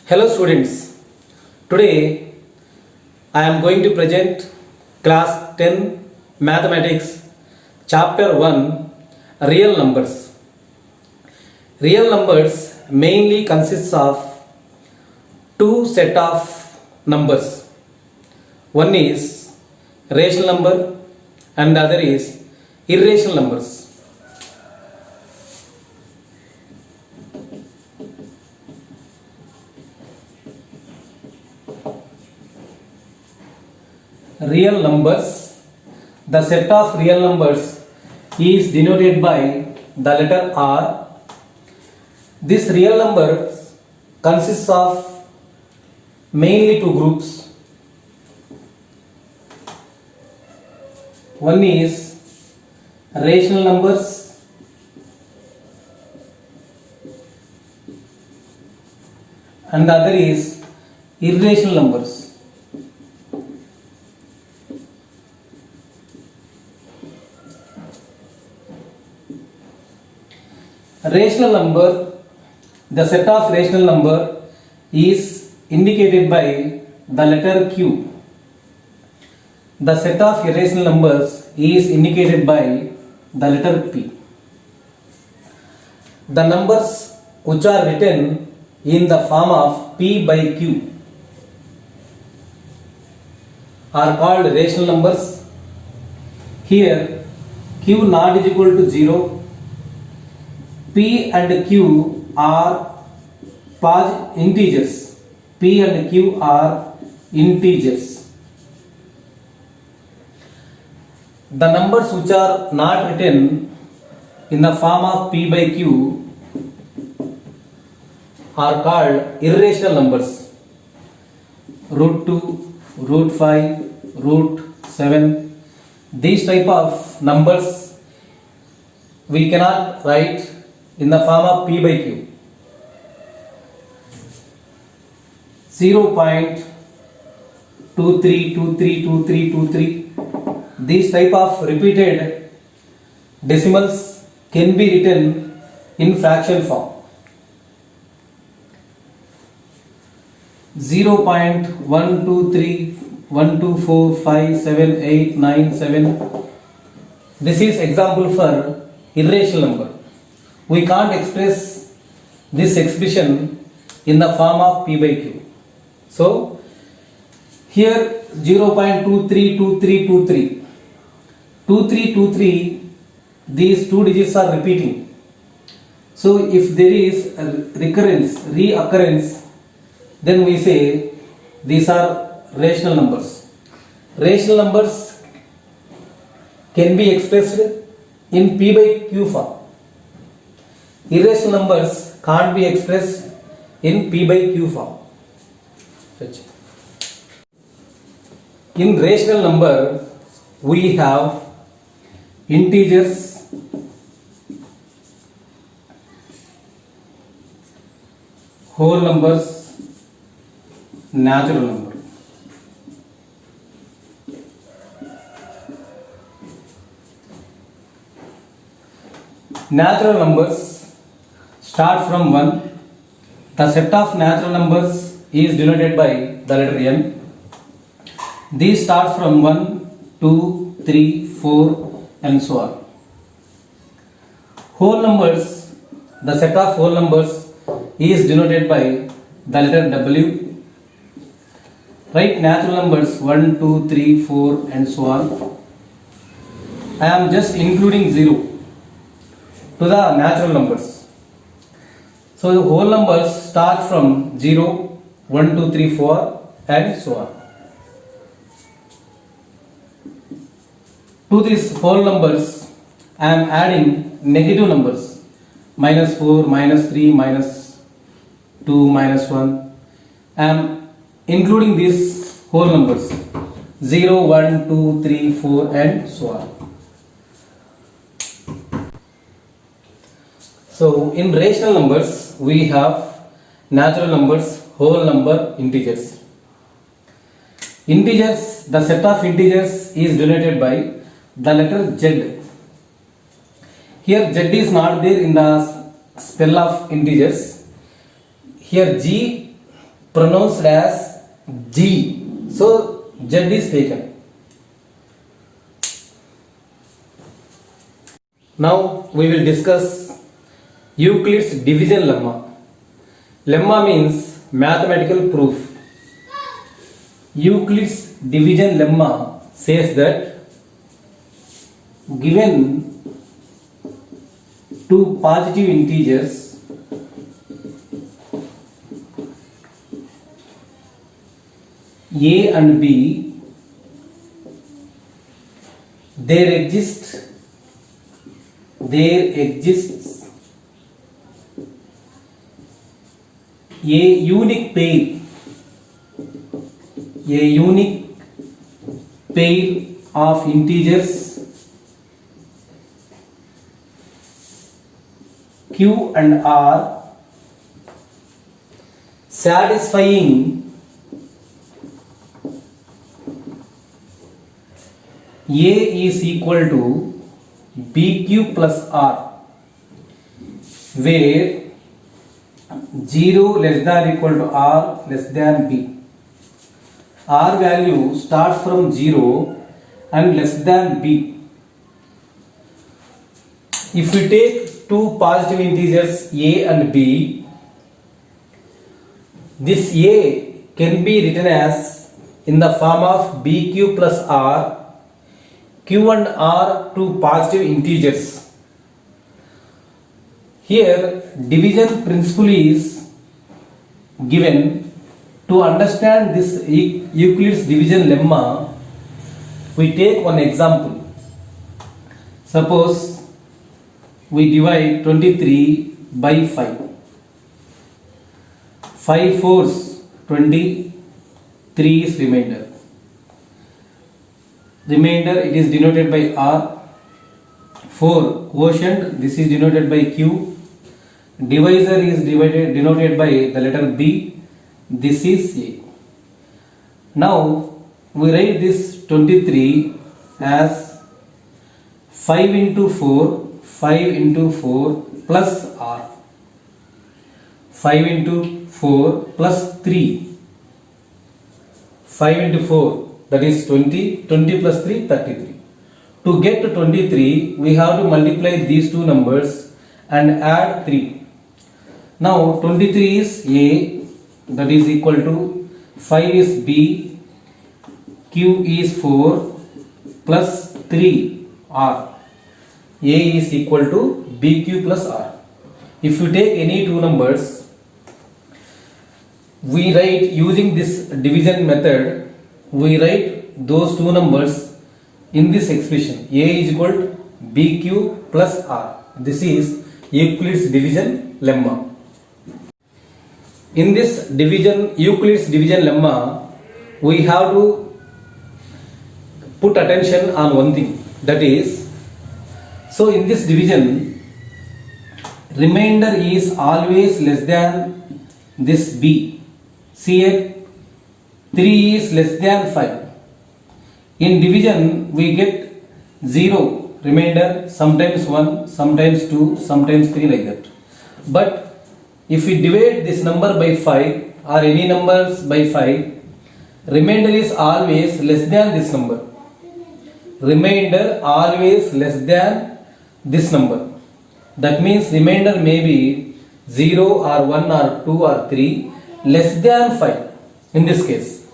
Hello students, today I am going to present class 10 mathematics chapter 1 real numbers. Real numbers mainly consists of two set of numbers. One is rational number and the other is irrational numbers. Real numbers, the set of real numbers is denoted by the letter R. This real number consists of mainly two groups. One is rational numbers and the other is irrational numbers. Rational number, the set of rational number is indicated by the letter Q. The set of irrational numbers is indicated by the letter P. The numbers which are written in the form of P by Q are called rational numbers. Here Q not is equal to 0. P and Q are integers. P and Q are integers. The numbers which are not written in the form of P by Q are called irrational numbers. Root 2, root 5, root 7. These type of numbers we cannot write in the form of P by Q. 0.23232323. These type of repeated decimals can be written in fraction form. 0.12312457897. This is example for irrational number. We can't express this expression in the form of P by Q. So, here 0.232323. 2323, these two digits are repeating. So, if there is a reoccurrence, then we say these are rational numbers. Rational numbers can be expressed in P by Q form. Irrational numbers can't be expressed in P by Q form. In rational number, we have integers, whole numbers, natural number. Natural numbers start from 1. The set of natural numbers is denoted by the letter n. These start from 1, 2, 3, 4 and so on. Whole numbers, the set of whole numbers is denoted by the letter W. Write natural numbers 1, 2, 3, 4 and so on. I am just including 0 to the natural numbers. So the whole numbers start from 0, 1, 2, 3, 4 and so on. To these whole numbers, I am adding negative numbers. Minus 4, minus 3, minus 2, minus 1. I am including these whole numbers. 0, 1, 2, 3, 4 and so on. So in rational numbers, we have natural numbers, whole number, integers. Integers, the set of integers is denoted by the letter Z. Here Z is not there in the spell of integers. Here G pronounced as G. So Z is taken. Now we will discuss Euclid's division lemma. Lemma means mathematical proof. Euclid's division lemma says that given two positive integers A and B, there exists a unique pair of integers Q and R satisfying A is equal to BQ plus R, where 0 less than or equal to R less than B. R value starts from 0 and less than B. If we take two positive integers A and B, this A can be written as in the form of BQ plus R. Q and R two positive integers. Here division principle is given. To understand this Euclid's division lemma, we take one example. Suppose we divide 23 by 5. 5 fours 20, 3 is remainder. Remainder it is denoted by R. 4 quotient, this is denoted by Q. Divisor is denoted by the letter B. This is A. Now we write this 23 as 5 into 4 plus R. 5 into 4 plus 3. 5 into 4, that is 20. 20 plus 3, 33. To get to 23, we have to multiply these two numbers and add 3. Now 23 is A, that is equal to 5 is B, Q is 4 plus 3 R. A is equal to BQ plus R. If you take any two numbers, we write using this division method, we write those two numbers in this expression. A is equal to BQ plus R. This is Euclid's division lemma. In this Euclid's division lemma, we have to put attention on one thing, that is, so in this division, remainder is always less than this B. See here, 3 is less than 5. In division, we get 0 remainder, sometimes 1, sometimes 2, sometimes 3, like that. But if we divide this number by 5 or any numbers by 5, remainder is always less than this number. Remainder always less than this number. That means remainder may be 0 or 1 or 2 or 3 less than 5 in this case.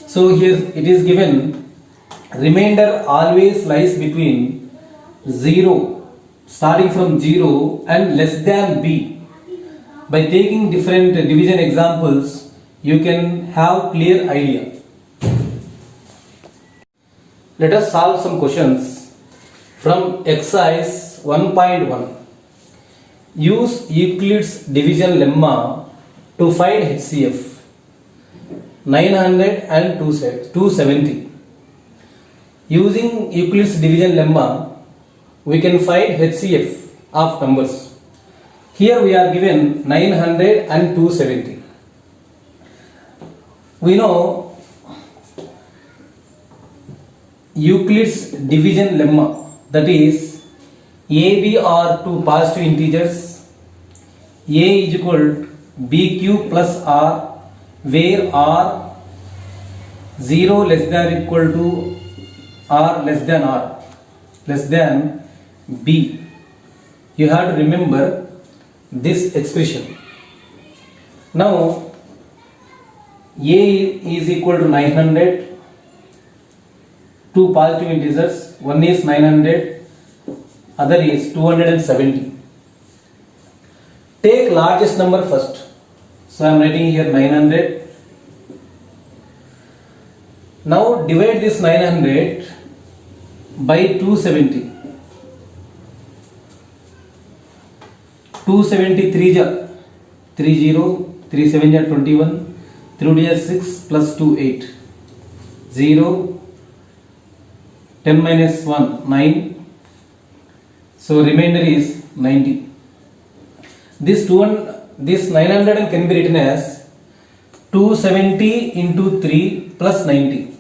So here it is given remainder always lies between 0, starting from 0 and less than B. By taking different division examples, you can have clear idea. Let us solve some questions from exercise 1.1. Use Euclid's division lemma to find HCF 900 and 270. Using Euclid's division lemma, we can find HCF of numbers. Here we are given 900 and 270. We know Euclid's division lemma, that is AB are two positive integers. A is equal to BQ plus R, where r 0 less than or equal to r less than b. You have to remember this expression. Now a is equal to 900, two positive integers, one is 900, other is 270. Take largest number first. So I am writing here 900. Now divide this 900 by 270. 273 ja 30, 37 ja 21, 3 ja 6 plus 2 8, 0, 10 minus 1 9. So remainder is 90. This 900 can be written as 270 into 3 plus 90.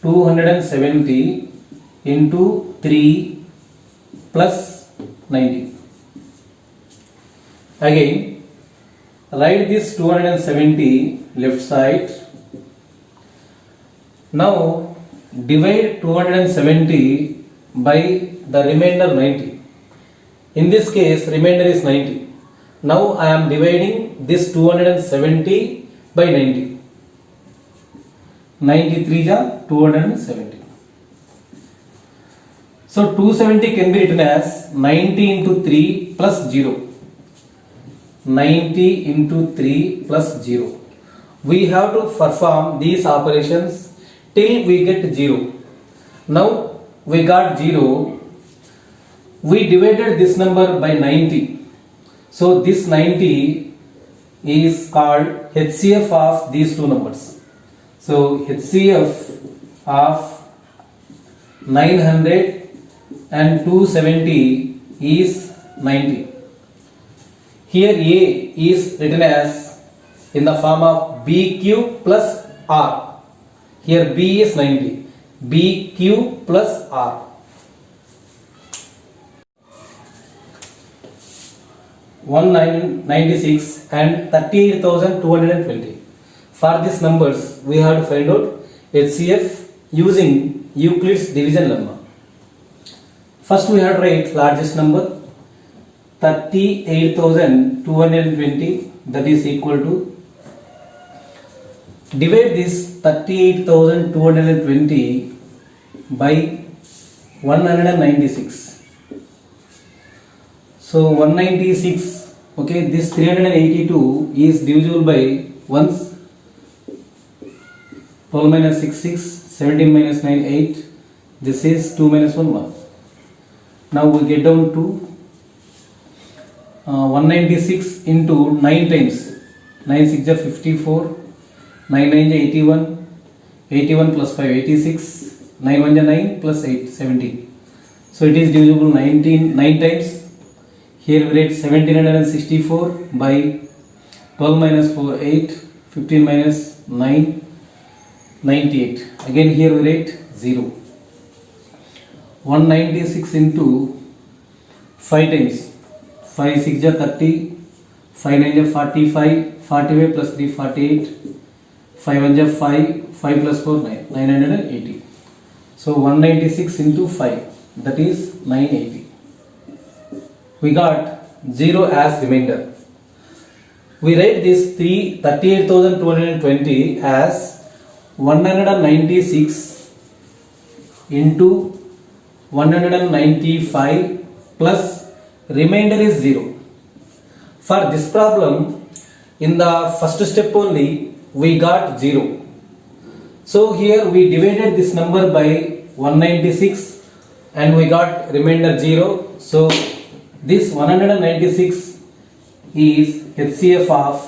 270 into 3 plus 90. Again, write this 270 left side. Now divide 270 by the remainder 90. In this case, remainder is 90. Now I am dividing this 270 by 90. 93 ja 270. So 270 can be written as 90 into 3 plus 0. 90 into 3 plus 0. We have to perform these operations till we get 0. Now we got 0. We divided this number by 90. So this 90 is called HCF of these two numbers. So HCF of 900 and 270 is 90. Here A is written as in the form of BQ plus R. Here B is 90. BQ plus R. 196 and 38,220. For these numbers, we have to find out HCF using Euclid's division lemma. First, we have to write largest number 38,220, that is equal to, divide this 38,220 by 196. So 196, okay, this 382 is divisible by once. 12 minus 6 6, 17 minus 9 8. This is 2 minus 1 1. Now we get down to 196 into 9 times. 9 6 is 54, 9 9 is 81, 81 plus 5 86, 9 1 is 9 plus 8 17. So it is divisible 9 times. Here we write 1764 by 12 minus 4 8, 15 minus 9 98. Again here we write 0. 196 into 5 times. 5 6 is 30, 5 9 is 45, 45 plus 3 48, 5 1 is 5, 5 plus 4 9, 980. So 196 into 5, that is 980. We got 0 as remainder. We write this 38,220 as 196 into 195 plus remainder is 0. For this problem, in the first step only we got 0. So here we divided this number by 196 and we got remainder 0. So this 196 is HCF of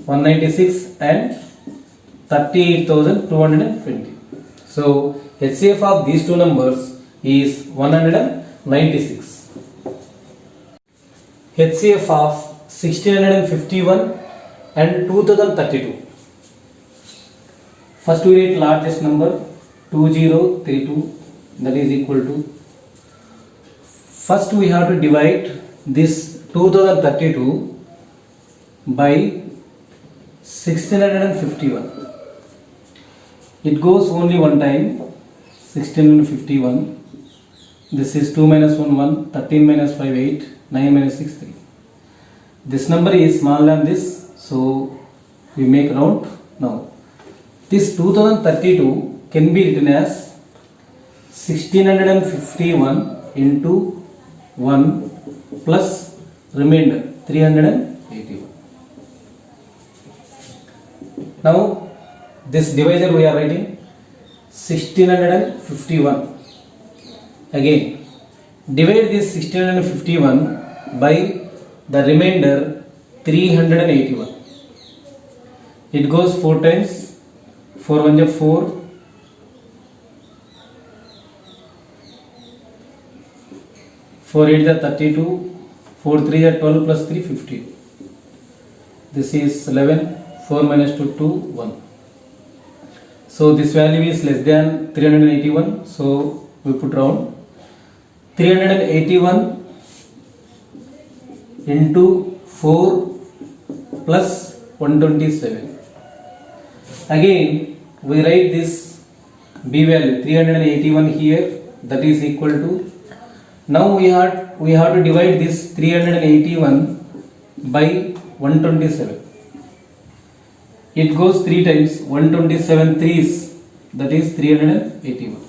196 and 38,220. So HCF of these two numbers is 196. HCF of 1651 and 2032. First we write largest number 2032, that is equal to, first we have to divide this 2032 by 1651. It goes only one time. 1651. This is 2 minus 1 1, 13 minus 5 8, 9 minus 6 3. This number is smaller than this, so we make round now. This 2032 can be written as 1651 into 1 plus remainder 381. Now this divisor we are writing 1651. Again divide this 1651 by the remainder 381. It goes 4 times. 4 1 is 4. 4 8 is 32. 4 3 is 12 plus 3 15. This is 11. 4 minus 2 2 1. So this value is less than 381. So we put round 381 into 4 plus 127. Again we write this b value 381 here, that is equal to, now we have to divide this 381 by 127. It goes 3 times. 127 3s, that is 381.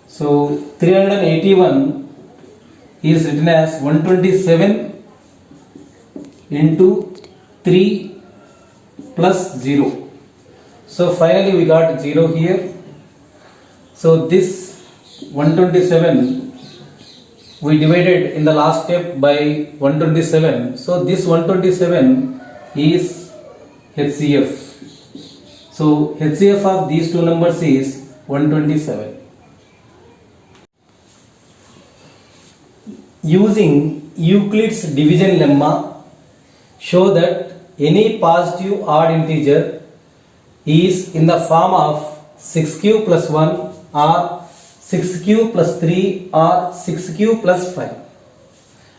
So 381 is written as 127 into 3 plus 0. So finally we got 0 here. So this 127 we divided in the last step by 127. So this 127 is HCF. So HCF of these two numbers is 127. Using Euclid's division lemma, show that any positive odd integer is in the form of 6q plus 1 or 6q plus 3 or 6q plus 5.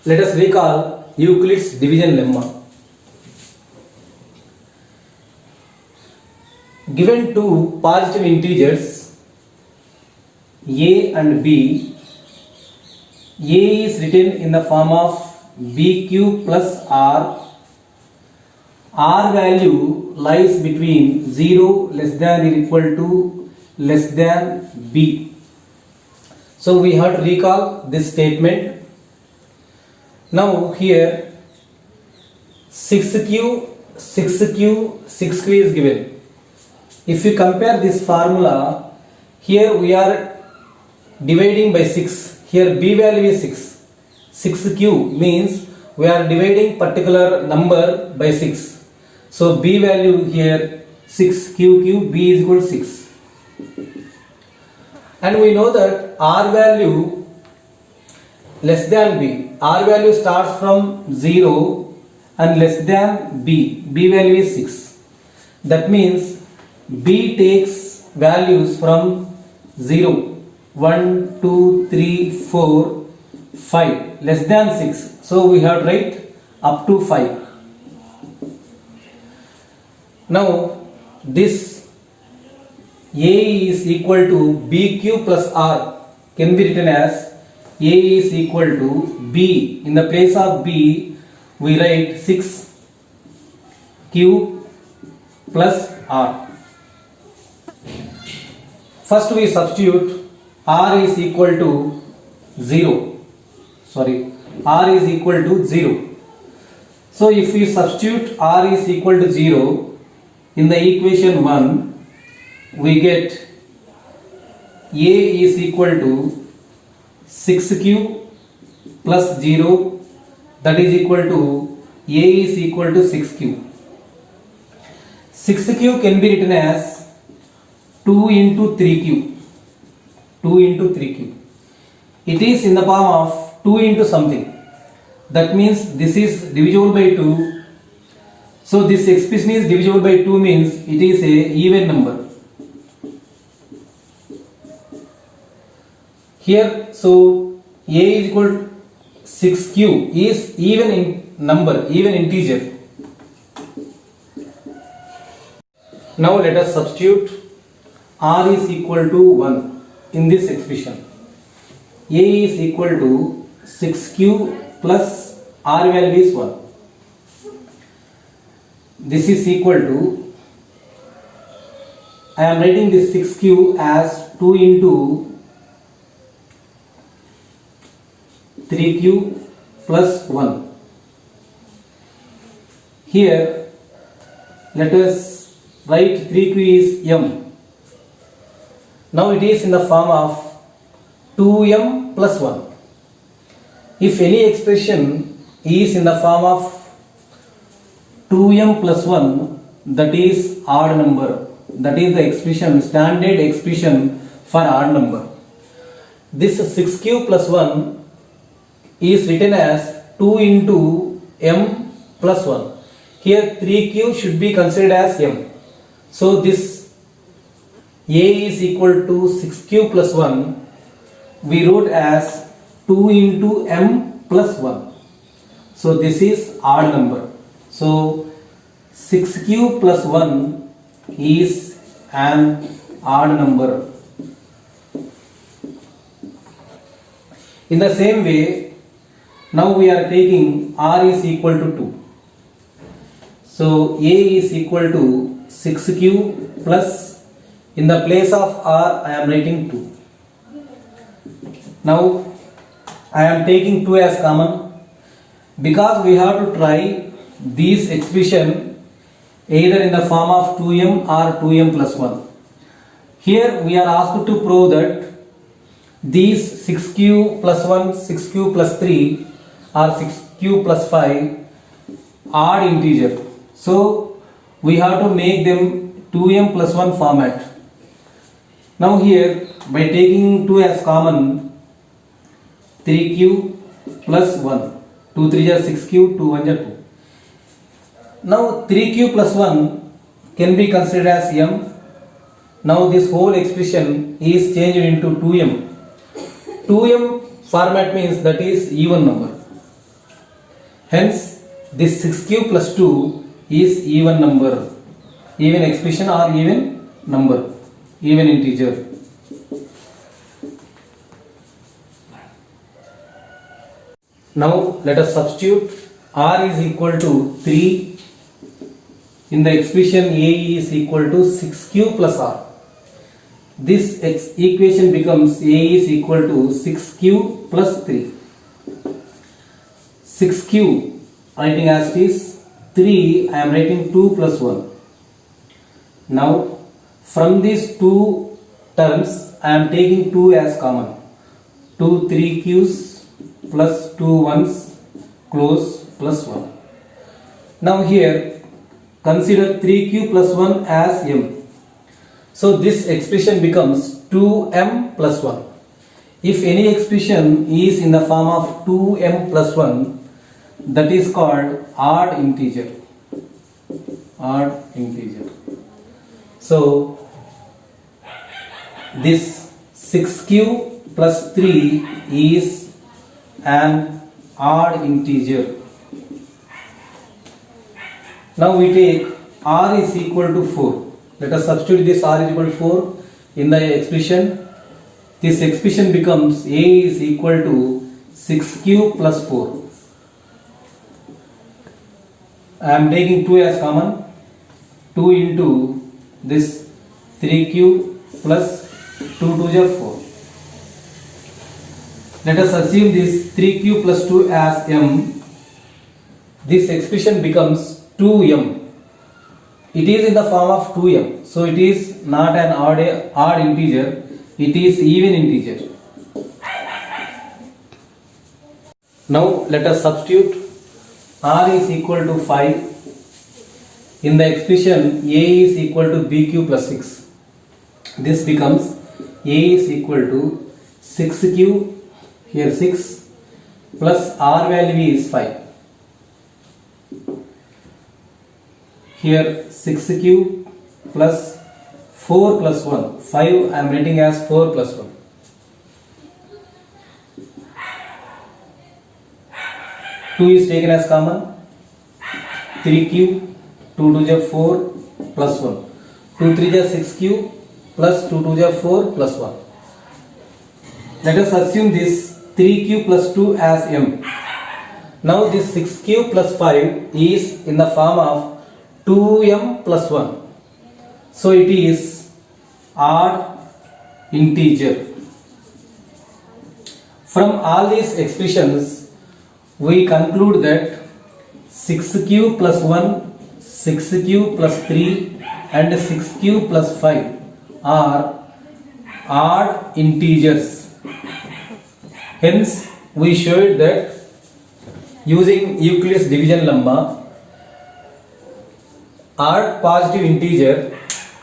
Let us recall Euclid's division lemma. Given two positive integers a and b, a is written in the form of bq plus r. R value lies between 0 less than or equal to less than b. So we have to recall this statement. Now here 6q is given. If you compare this formula, here we are dividing by 6. Here b value is 6. 6q means we are dividing particular number by 6. So b value here 6, q b is equal to 6. And we know that r value less than b. R value starts from 0 and less than b. B value is 6. That means b takes values from 0, 1, 2, 3, 4, 5, less than 6. So we have to write up to 5. Now this a is equal to bq plus r can be written as a is equal to b. In the place of b we write 6q plus r. First we substitute r is equal to 0. R is equal to 0. So if we substitute r is equal to 0 in the equation 1, we get a is equal to 6q plus 0, that is equal to a is equal to 6q. 6q can be written as 2 into 3q. 2 into 3q. It is in the form of 2 into something. That means this is divisible by 2. So this expression is divisible by 2 means it is a even number. Here, so a is equal to 6q is even number, even integer. Now let us substitute r is equal to 1 in this expression. A is equal to 6q plus r value is 1. This is equal to, I am writing this 6q as 2 into 3q plus 1. Here let us write 3q is m. Now it is in the form of 2m plus 1. If any expression is in the form of 2m plus 1, that is odd number. That is the expression, standard expression for odd number. This 6q plus 1 is written as 2 into m plus 1. Here 3q should be considered as m. So this a is equal to 6q plus 1 we wrote as 2 into m plus 1. So this is odd number. So 6q plus 1 is an odd number. In the same way, now we are taking r is equal to 2. So a is equal to 6q plus, in the place of r I am writing 2. Now I am taking 2 as common because we have to try this expression either in the form of 2m or 2m plus 1. Here we are asked to prove that these 6q plus 1, 6q plus 3 or 6q plus 5 odd integer. So we have to make them 2m plus 1 format. Now here by taking 2 as common, 3q plus 1, 2 3 are 6q, 2 1 are 2. Now 3q plus 1 can be considered as m. Now this whole expression is changed into 2m. 2m format means that is even number. Hence this 6q plus 2 is even number, even expression or even number, even integer. Now let us substitute r is equal to 3 in the expression a is equal to 6q plus r. This equation becomes a is equal to 6q plus 3. 6q writing as it is, 3 I am writing 2 plus 1. Now from these two terms I am taking 2 as common. 2 3q's plus 2 1's close plus 1. Now here consider 3q plus 1 as m. So this expression becomes 2m plus 1. If any expression is in the form of 2m plus 1, that is called odd integer. Odd integer. So this 6q plus 3 is an odd integer. Now we take r is equal to 4. Let us substitute this r is equal to 4 in the expression. This expression becomes a is equal to 6q plus 4. I am taking 2 as common. 2 into this 3q plus 2 2 is 4. Let us assume this 3q plus 2 as m. This expression becomes 2m. It is in the form of 2m. So it is not an odd integer. It is even integer. Now let us substitute r is equal to 5 in the expression a is equal to bq plus 6. This becomes a is equal to 6q, here 6, plus r value is 5. Here 6q plus 4 plus 1. 5 I am writing as 4 plus 1. 2 is taken as common, 3q, 2 to the 4 plus 1, 2 3 is 6q plus 2 to the 4 plus 1. Let us assume this 3q plus 2 as m. Now this 6q plus 5 is in the form of 2m plus 1. So it is odd integer. From all these expressions, we conclude that 6q plus 1, 6q plus 3 and 6q plus 5 are odd integers. Hence, we showed that using Euclid's division lemma, odd positive integer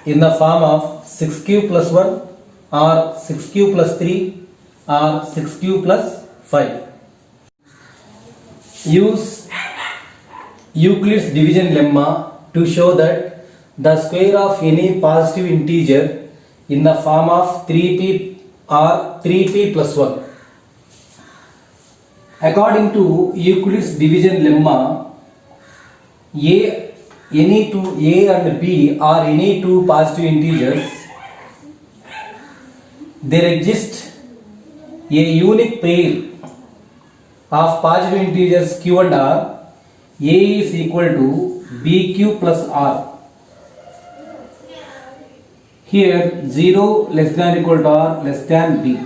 in the form of 6q plus 1 or 6q plus 3 or 6q plus 5. Use Euclid's division lemma to show that the square of any positive integer in the form of 3p or 3p plus 1. According to Euclid's division lemma, any two a and b are any two positive integers. There exists a unique pair of positive integers q and r. A is equal to bq plus r. Here 0 less than equal to r less than b.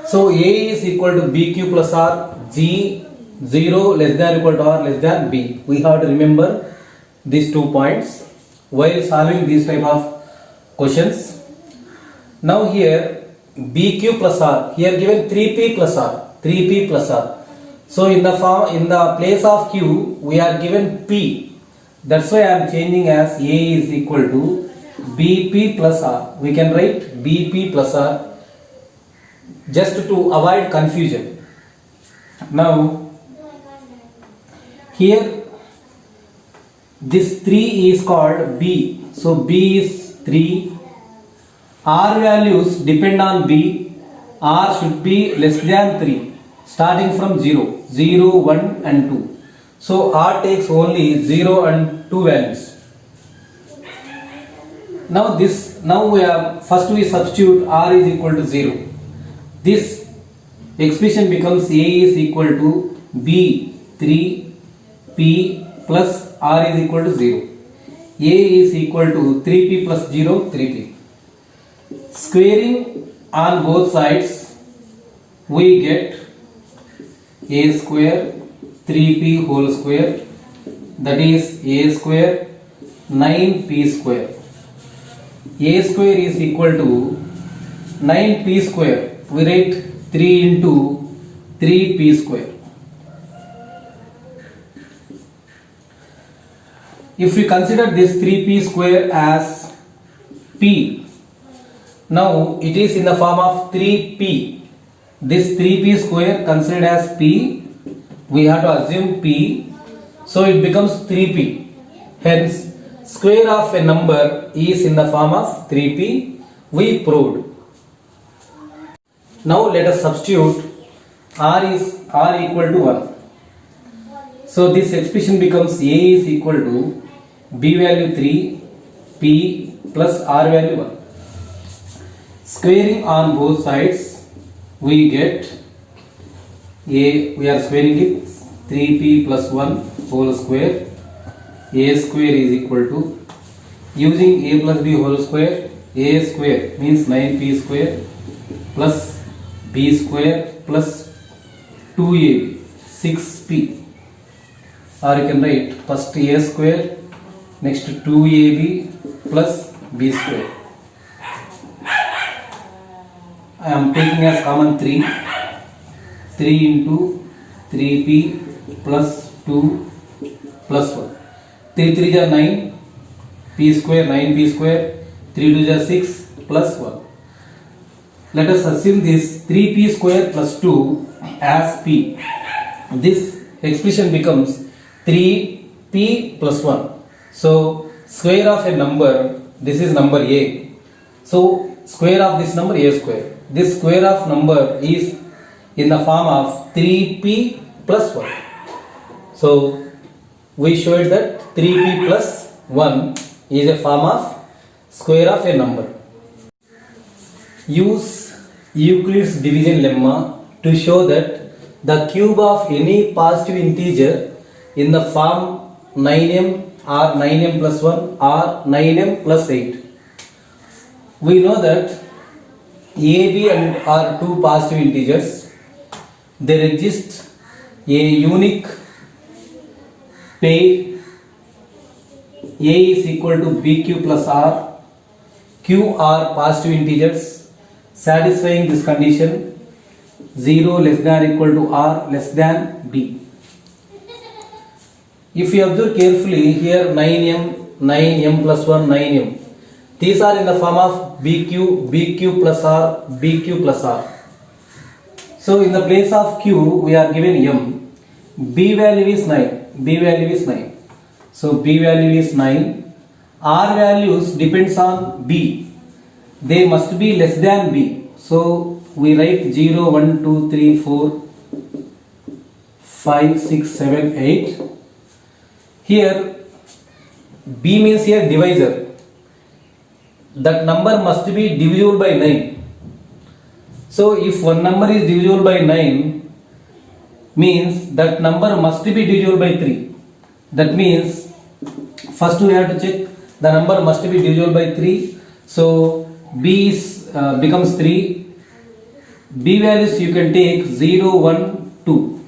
So a is equal to bq plus r, g 0 less than equal to r less than b. We have to remember these 2 points while solving these type of questions. Now here bq plus r, here given 3p plus r, 3p plus r. So in the place of q we are given p. That's why I am changing as a is equal to bp plus r. We can write bp plus r just to avoid confusion. Now here this 3 is called b. So b is 3. R values depend on b. R should be less than 3 starting from 0, 0, 1 and 2. So R takes only 0 and 2 values. Now we have first we substitute r is equal to 0. This expression becomes a is equal to b 3 p plus r is equal to 0. A is equal to 3p plus 0 3p. Squaring on both sides we get a square 3p whole square, that is a square 9p square. A square is equal to 9p square. We write 3 into 3p square. If we consider this 3p square as p, now it is in the form of 3p. This 3p square considered as p, we have to assume p, so it becomes 3p. Hence, square of a number is in the form of 3p. We proved. Now let us substitute r equal to 1. So this expression becomes a is equal to b value 3, p plus r value 1. Squaring on both sides we get a, we are squaring it, 3p plus 1 whole square. A square is equal to, using a plus b whole square, a square means 9p square plus b square plus 2ab 6p, or you can write first a square next 2ab plus b square. I am taking as common 3 into 3p plus 2 plus 1. 3 3 is 9 p square, 9p square, 3 2 is 6 plus 1. Let us assume this 3p square plus 2 as p. This expression becomes 3p plus 1. So square of a number, this is number a. So square of this number a square. This square of number is in the form of 3p plus 1. So we showed that 3p plus 1 is a form of square of a number. Use Euclid's division lemma to show that the cube of any positive integer in the form 9m or 9m plus 1 or 9m plus 8. We know that a, b and are two positive integers. There exists a unique pair a is equal to bq plus r. Q are positive integers. Satisfying this condition, 0 less than or equal to r less than b. If you observe carefully, here 9m plus 1, 9m. These are in the form of bq plus r, bq plus r. So in the place of q, we are given m. B value is 9. So b value is 9. R values depends on b. They must be less than b. So we write 0, 1, 2, 3, 4, 5, 6, 7, 8. Here b means here divisor. That number must be divisible by 9. So if one number is divisible by 9, means that number must be divisible by 3. That means first we have to check the number must be divisible by 3. So b is, becomes 3. B values you can take 0, 1, 2.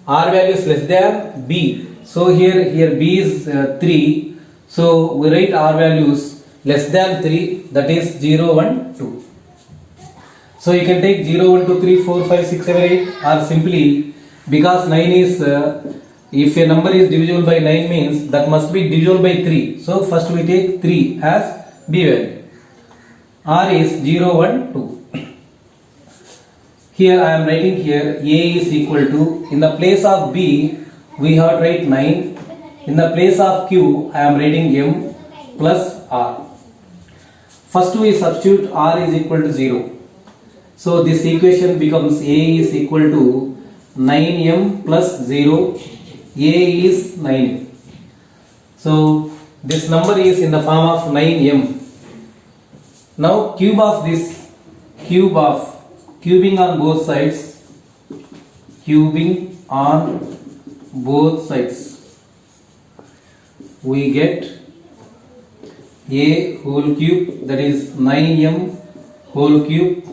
R value is less than b. So here b is 3. So we write R values less than 3, that is 0, 1, 2. So you can take 0, 1, 2, 3, 4, 5, 6, 7, 8, or simply because 9 is, if a number is divisible by 9 means that must be divisible by 3. So first we take 3 as b value. R is 0, 1, 2. Here I am writing here a is equal to, in the place of b we have to write 9. In the place of q I am writing m plus r. First we substitute r is equal to 0. So this equation becomes a is equal to 9m plus 0. A is 9. So this number is in the form of 9m. Now cube of this, cubing on both sides, we get a whole cube, that is 9m whole cube.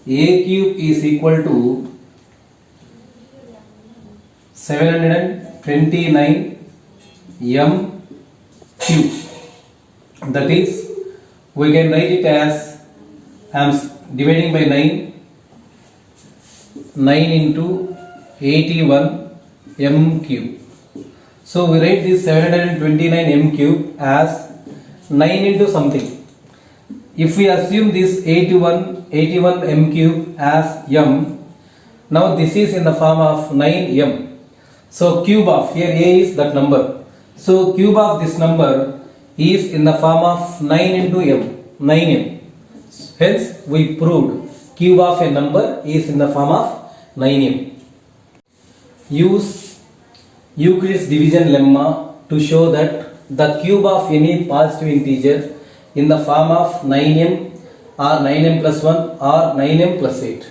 A cube is equal to 729 m cube. That is, we can write it as, I am dividing by 9 into 81 m cube. So we write this 729 m cube as 9 into something. If we assume this 81 m cube as m, now this is in the form of 9m. So cube of, here a is that number. So cube of this number is in the form of 9 into m, 9m. Hence we proved cube of a number is in the form of 9m. Use Euclid's division lemma to show that the cube of any positive integer in the form of 9m or 9m plus 1 or 9m plus 8.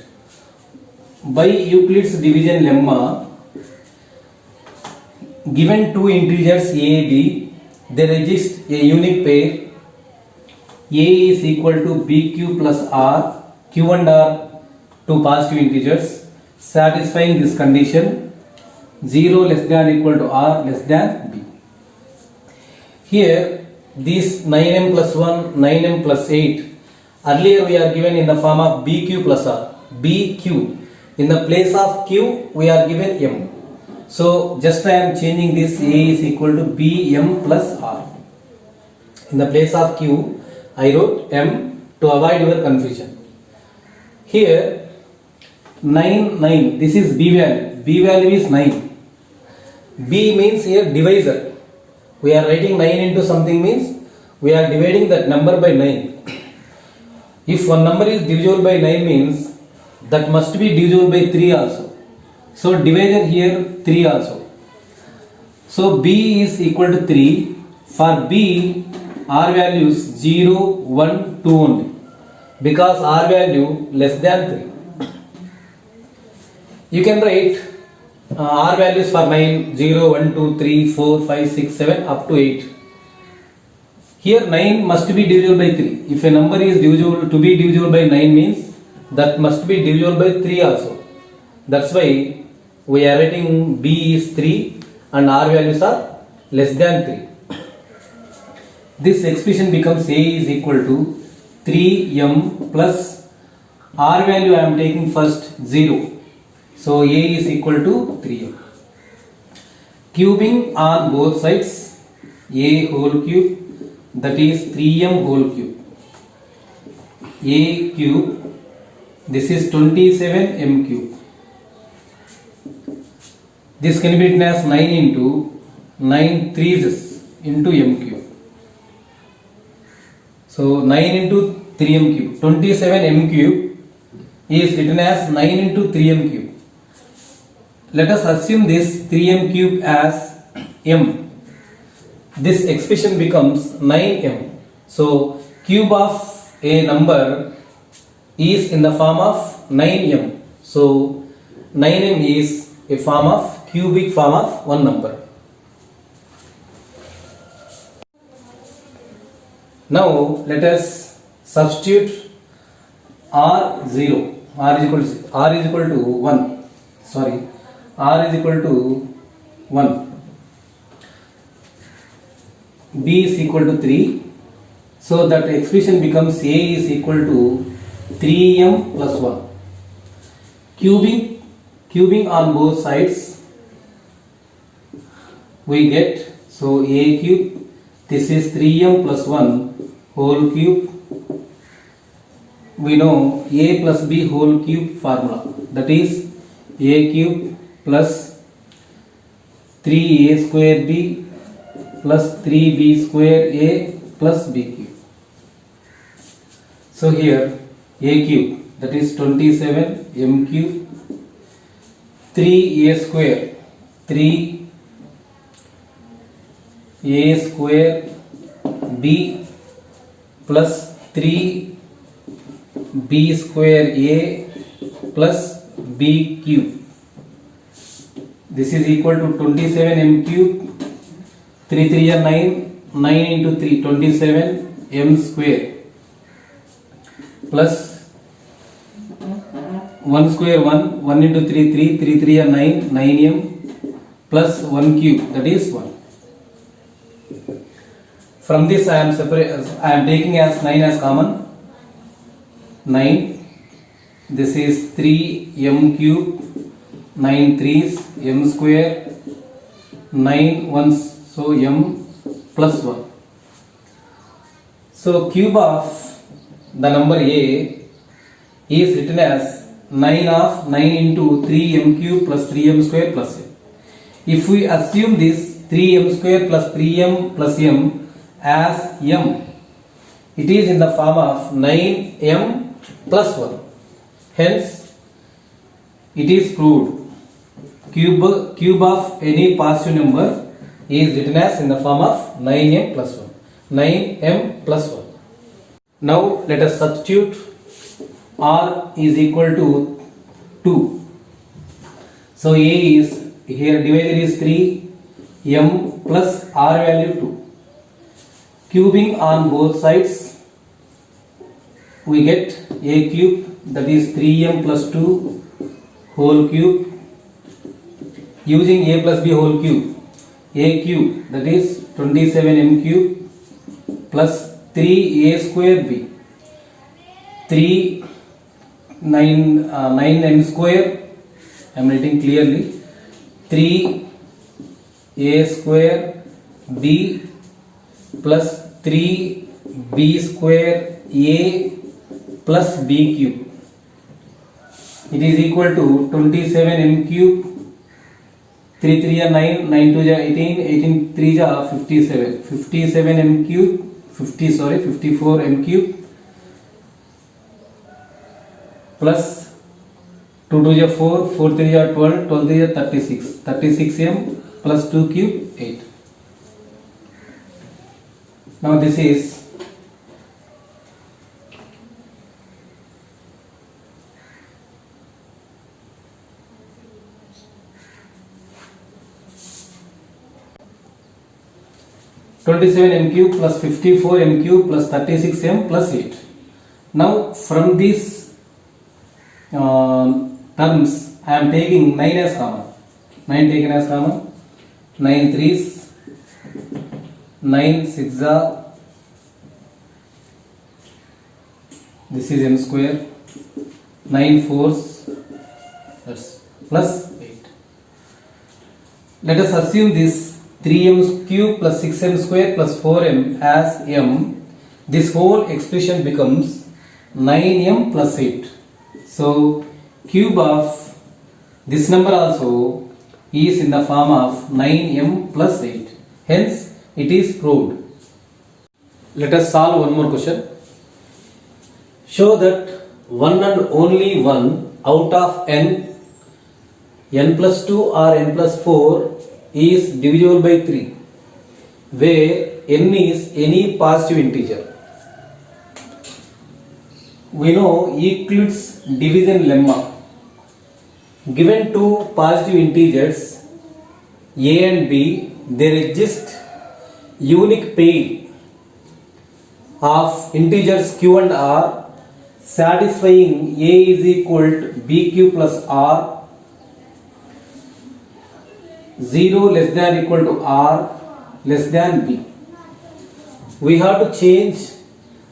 By Euclid's division lemma, given two integers a, b, there exists a unique pair. A is equal to bq plus r. Q and r two positive integers. Satisfying this condition, 0 less than or equal to r less than b. Here this 9m plus 1, 9m plus 8, earlier we are given in the form of bq plus r, bq. In the place of q we are given m. So just I am changing this, a is equal to bm plus r. In the place of q I wrote m to avoid your confusion. Here 9, this is b value. B value is 9. B means here divisor. We are writing 9 into something means we are dividing that number by 9. If one number is divisible by 9 means that must be divisible by 3 also. So divisor here 3 also. So B is equal to 3. For B, R values 0, 1, 2 only. Because R value less than 3. You can write R values for 9, 0, 1, 2, 3, 4, 5, 6, 7 up to 8. Here 9 must be divisible by 3. If a number is divisible to be divisible by 9 means that must be divisible by 3 also. That's why we are writing B is 3 and R values are less than 3. This expression becomes A is equal to 3m plus R value I am taking first 0. So A is equal to 3m. Cubing on both sides, A whole cube, that is 3m whole cube. A cube, this is 27m cube. This can be written as 9 into 9 threes into m cube. So 9 into 3m cube. 27m cube is written as 9 into 3m cube. Let us assume this 3m cube as m. This expression becomes 9m. So cube of a number is in the form of 9m. So 9m is a form of cubic form of one number. Now let us substitute R0. R is equal to 1. Sorry. R is equal to 1. B is equal to 3. So that expression becomes A is equal to 3m plus 1. Cubing on both sides, we get, so A cube, this is 3m plus 1 whole cube. We know A plus B whole cube formula, that is A cube plus 3a square B plus 3b square A plus B cube. So here A cube, that is 27m cube, 3a square, 3a square B plus 3b square A plus B cube. This is equal to 27m cube, 3 3 are 9, 9 into 3, 27m square plus 1 square 1, 1 into 3 3, 3 3 are 9, 9m plus 1 cube, that is 1. From this I am taking as 9 as common. 9. This is 3m cube, 9 threes, m square, 9 ones, so m plus 1. So cube of the number A is written as 9 of 9 into 3m cube plus 3m square plus m. If we assume this 3m square plus 3m plus m as m, it is in the form of 9m plus 1. Hence, it is proved cube of any positive number is written as in the form of 9m plus 1. 9m plus 1. Now let us substitute R is equal to 2. So A is, here divisor is 3, m plus R value 2. Cubing on both sides, we get A cube, that is 3m plus 2 whole cube. Using A plus B whole cube, A cube, that is 27m cube plus 3a square B, 9m square, I am writing clearly, 3a square B plus 3b square A plus B cube. It is equal to 27m cube, 3 3 are 9, 9 2 are 18, 18 3 are 57, 57m cube, 54m cube plus 2 2 is 4, 4 3 is 12, 12 3 is 36. 36m plus 2 cube 8. Now this is 27m cube plus 54m cube plus 36m plus 8. Now from these terms I am taking 9 as common. 9 taken as common. 9 3s, 9 6 are, this is m square, 9 4s, that's plus 8. Let us assume this 3m cube plus 6m square plus 4m as m. This whole expression becomes 9m plus 8. So cube of this number also is in the form of 9m plus 8. Hence it is proved. Let us solve one more question. Show that one and only one out of n plus 2 or n plus 4 is divisible by 3, where n is any positive integer. We know Euclid's division lemma. Given two positive integers a and b, there exist unique pair of integers q and r satisfying a is equal to bq plus r, 0 less than equal to r less than b. We have to change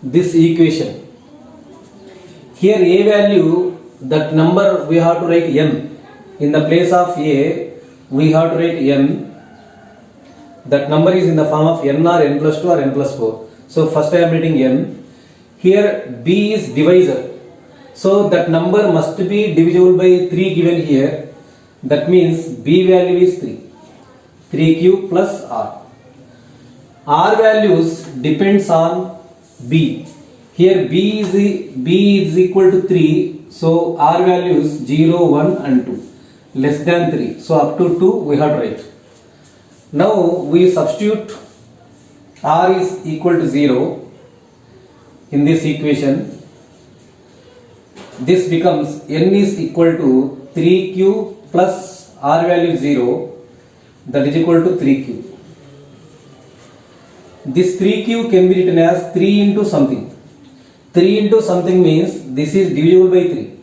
this equation. Here a value, that number we have to write n. In the place of a, we have to write n. That number is in the form of n or n plus 2 or n plus 4. So first I am writing n. Here b is divisor. So that number must be divisible by 3 given here. That means b value is 3. 3q plus r. R values depends on b. Here b is equal to 3. So r values 0, 1 and 2. Less than 3. So up to 2 we have to write. Now we substitute r is equal to 0 in this equation. This becomes n is equal to 3q plus r value 0, that is equal to 3q. This 3q can be written as 3 into something. 3 into something means this is divisible by 3.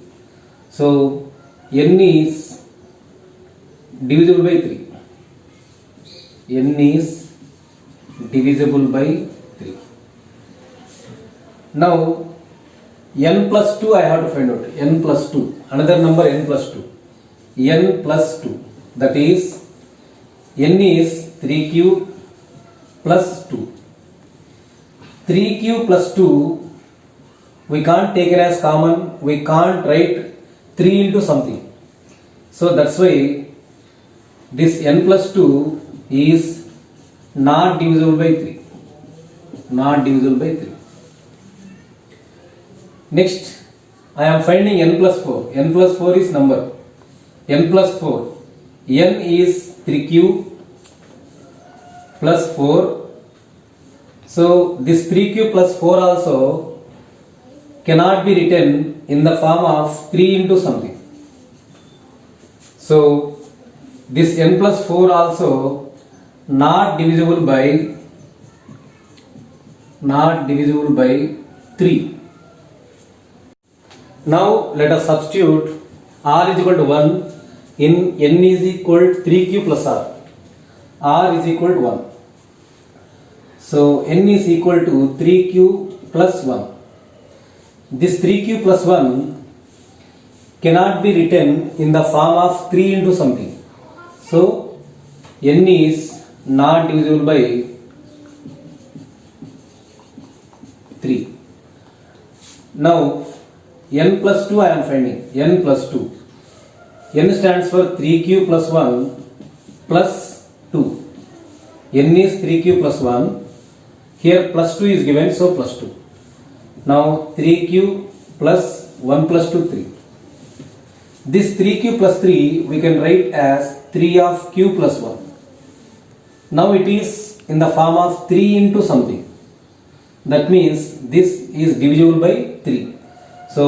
So n is divisible by 3. n is divisible by 3. Now n plus 2 I have to find out. N plus 2. Another number n plus 2. N plus 2. That is n is 3q plus 2. 3q plus 2 we can't take it as common. We can't write 3 into something. So that's why this n plus 2 is not divisible by 3. Not divisible by 3. Next, I am finding n plus 4. N plus 4 is number. N plus 4. N is 3q plus 4. So this 3q plus 4 also cannot be written in the form of 3 into something. So this n plus 4 also not divisible by 3. Now let us substitute r is equal to 1 in n is equal to 3q plus r. R is equal to 1. So n is equal to 3q plus 1. This 3q plus 1 cannot be written in the form of 3 into something. So n is not divisible by 3. Now n plus 2 I am finding. N plus 2. N stands for 3q plus 1 plus 2. N is 3q plus 1. Here plus 2 is given, so plus 2. Now 3q plus 1 plus 2, 3. This 3q plus 3 we can write as 3 of q plus 1. Now it is in the form of 3 into something. That means this is divisible by 3. So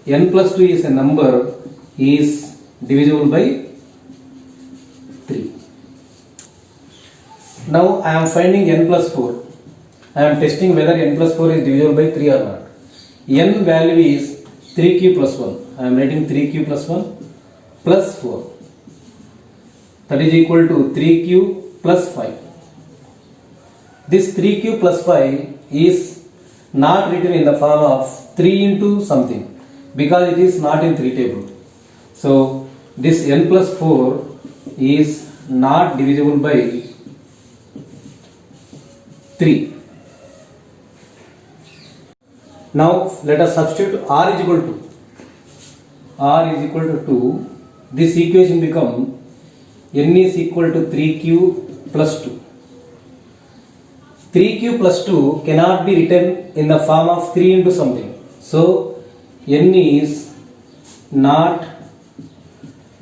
n plus 2 is a number is divisible by 3. Now I am finding n plus 4. I am testing whether n plus 4 is divisible by 3 or not. N value is 3q plus 1. I am writing 3q plus 1 plus 4. That is equal to 3q plus 5. This 3q plus 5 is not written in the form of 3 into something because it is not in 3 table. So this n plus 4 is not divisible by 3. Now let us substitute r is equal to 2. This equation become n is equal to 3q plus 2. 3q plus 2 cannot be written in the form of 3 into something. So n is not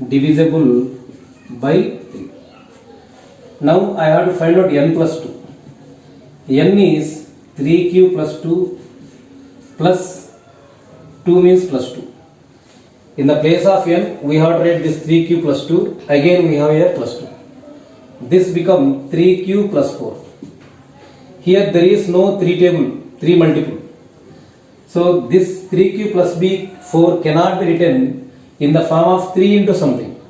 divisible by 3. Now I have to find out n plus 2. n is 3q plus 2 plus 2 means plus 2. In the place of n, we have to write this 3q plus 2. Again we have here plus 2. This become 3q plus 4. Here there is no 3 multiple. So this 3q plus b 4 cannot be written in the form of 3 into something.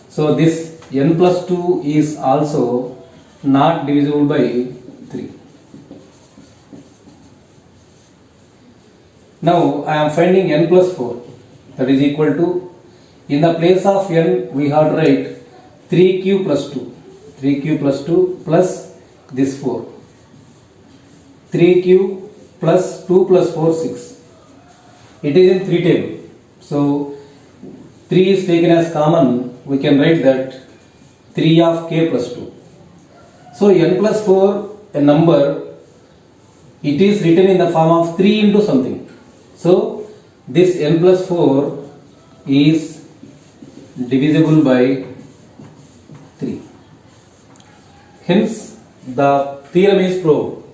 So this n plus 2 is also not divisible by 3. Now I am finding n plus 4. That is equal to, in the place of n we have to write 3q plus 2. 3q plus 2 plus this 4. 3q plus 2 plus 4 6. It is in 3 table. So 3 is taken as common. We can write that 3 of k plus 2. So n plus 4 a number, it is written in the form of 3 into something. So this n plus 4 is divisible by 3. Hence the theorem is proved.